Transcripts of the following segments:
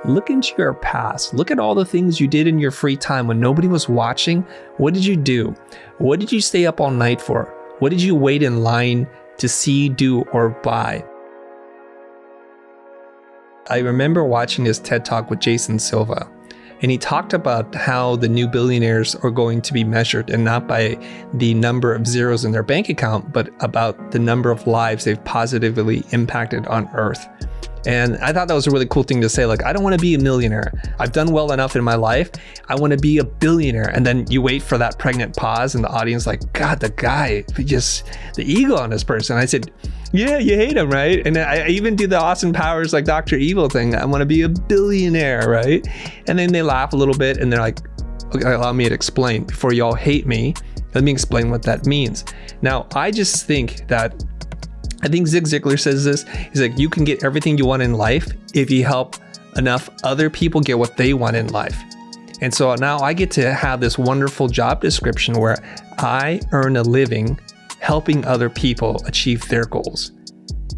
Look into your past. Look at all the things you did in your free time when nobody was watching. What did you do? What did you stay up all night for? What did you wait in line to see, do, or buy? I remember watching this TED Talk with Jason Silva, and he talked about how the new billionaires are going to be measured, and not by the number of zeros in their bank account, but about the number of lives they've positively impacted on Earth. And I thought that was a really cool thing to say. Like, I don't want to be a millionaire. I've done well enough in my life. I want to be a billionaire. And then you wait for that pregnant pause and the audience like, God, the guy, just the ego on this person. I said, yeah, you hate him, right? And I even do the Austin Powers, like Dr. Evil thing. I want to be a billionaire, right? And then they laugh a little bit and they're like, okay, allow me to explain before y'all hate me. Let me explain what that means. Now, I think Zig Ziglar says this. He's like, you can get everything you want in life if you help enough other people get what they want in life. And so now I get to have this wonderful job description where I earn a living helping other people achieve their goals.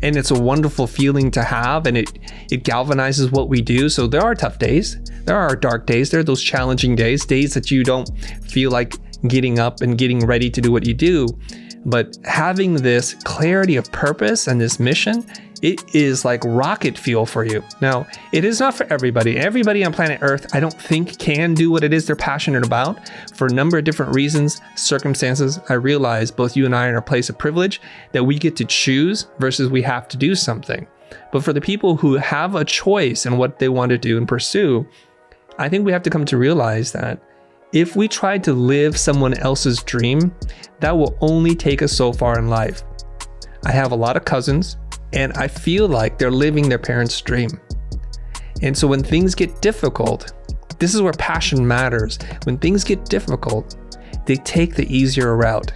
And it's a wonderful feeling to have, and it galvanizes what we do. So there are tough days. There are dark days. There are those challenging days that you don't feel like getting up and getting ready to do what you do. But having this clarity of purpose and this mission, it is like rocket fuel for you. Now, it is not for everybody. Everybody on planet Earth, I don't think, can do what it is they're passionate about for a number of different reasons, circumstances. I realize both you and I are in a place of privilege that we get to choose versus we have to do something. But for the people who have a choice in what they want to do and pursue, I think we have to come to realize that if we try to live someone else's dream, that will only take us so far in life. I have a lot of cousins, and I feel like they're living their parents' dream. And so when things get difficult, this is where passion matters. When things get difficult, they take the easier route.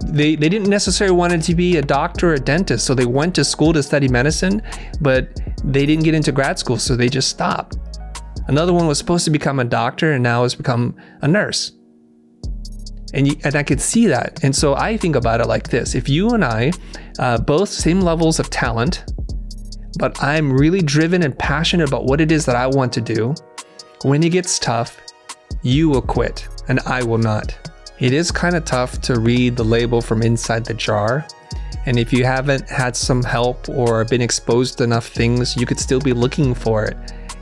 They didn't necessarily want to be a doctor or a dentist, so they went to school to study medicine, but they didn't get into grad school, so they just stopped. Another one was supposed to become a doctor and now has become a nurse. And I could see that. And so I think about it like this. If you and I, both same levels of talent, but I'm really driven and passionate about what it is that I want to do, when it gets tough, you will quit and I will not. It is kind of tough to read the label from inside the jar. And if you haven't had some help or been exposed to enough things, you could still be looking for it.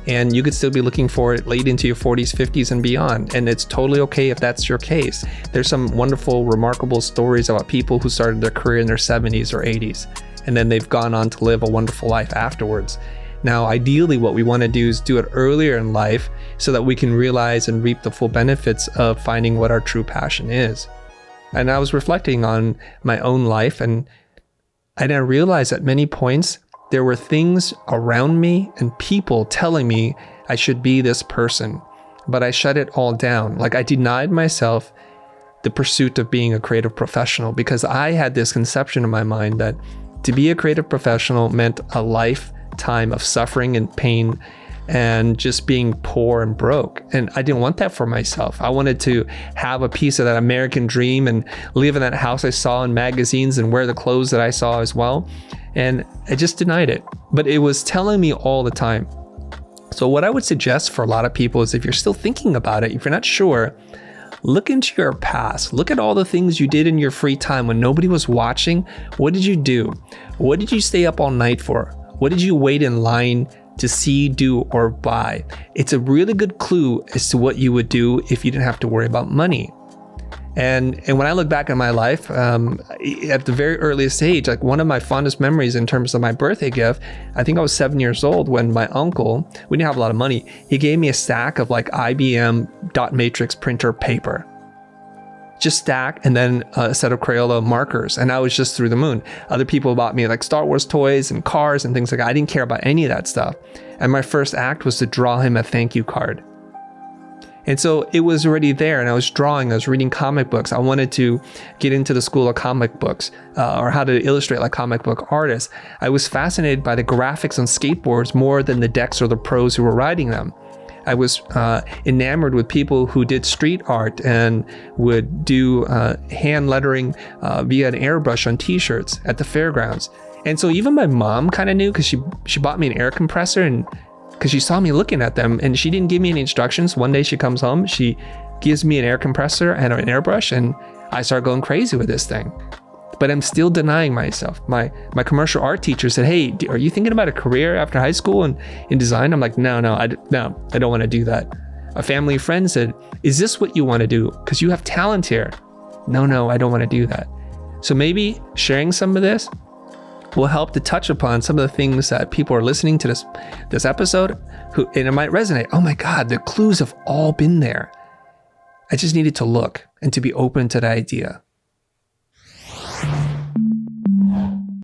And you could still be looking for it late into your 40s, 50s, and beyond. And it's totally okay if that's your case. There's some wonderful, remarkable stories about people who started their career in their 70s or 80s, and then they've gone on to live a wonderful life afterwards. Now, ideally, what we want to do is do it earlier in life so that we can realize and reap the full benefits of finding what our true passion is. And I was reflecting on my own life, and I realized at many points, there were things around me and people telling me I should be this person, but I shut it all down. Like, I denied myself the pursuit of being a creative professional because I had this conception in my mind that to be a creative professional meant a lifetime of suffering and pain and just being poor and broke. And I didn't want that for myself. I wanted to have a piece of that American dream and live in that house I saw in magazines and wear the clothes that I saw as well. And I just denied it, but it was telling me all the time. So what I would suggest for a lot of people is if you're still thinking about it, if you're not sure, look into your past. Look at all the things you did in your free time when nobody was watching. What did you do? What did you stay up all night for? What did you wait in line to see, do, or buy? It's a really good clue as to what you would do if you didn't have to worry about money. And when I look back at my life, at the very earliest age, like one of my fondest memories in terms of my birthday gift, I think I was 7 years old when my uncle, we didn't have a lot of money, he gave me a stack of like IBM dot matrix printer paper. Just stack, and then a set of Crayola markers, and I was just through the moon. Other people bought me like Star Wars toys and cars and things like that. I didn't care about any of that stuff. And my first act was to draw him a thank you card. And so it was already there, and I was drawing, I was reading comic books. I wanted to get into the school of comic books or how to illustrate like comic book artists. I was fascinated by the graphics on skateboards more than the decks or the pros who were riding them. I was enamored with people who did street art and would do hand lettering via an airbrush on t-shirts at the fairgrounds. And so even my mom kind of knew, because she bought me an air compressor and because she saw me looking at them and she didn't give me any instructions. One day she comes home, she gives me an air compressor and an airbrush, and I start going crazy with this thing. But I'm still denying myself. My commercial art teacher said, "Hey, are you thinking about a career after high school in design?" I'm like, no, I don't want to do that. A family friend said, "Is this what you want to do? Because you have talent here." No, I don't want to do that. So maybe sharing some of this will help to touch upon some of the things that people are listening to this episode and it might resonate. Oh my God, the clues have all been there. I just needed to look and to be open to the idea.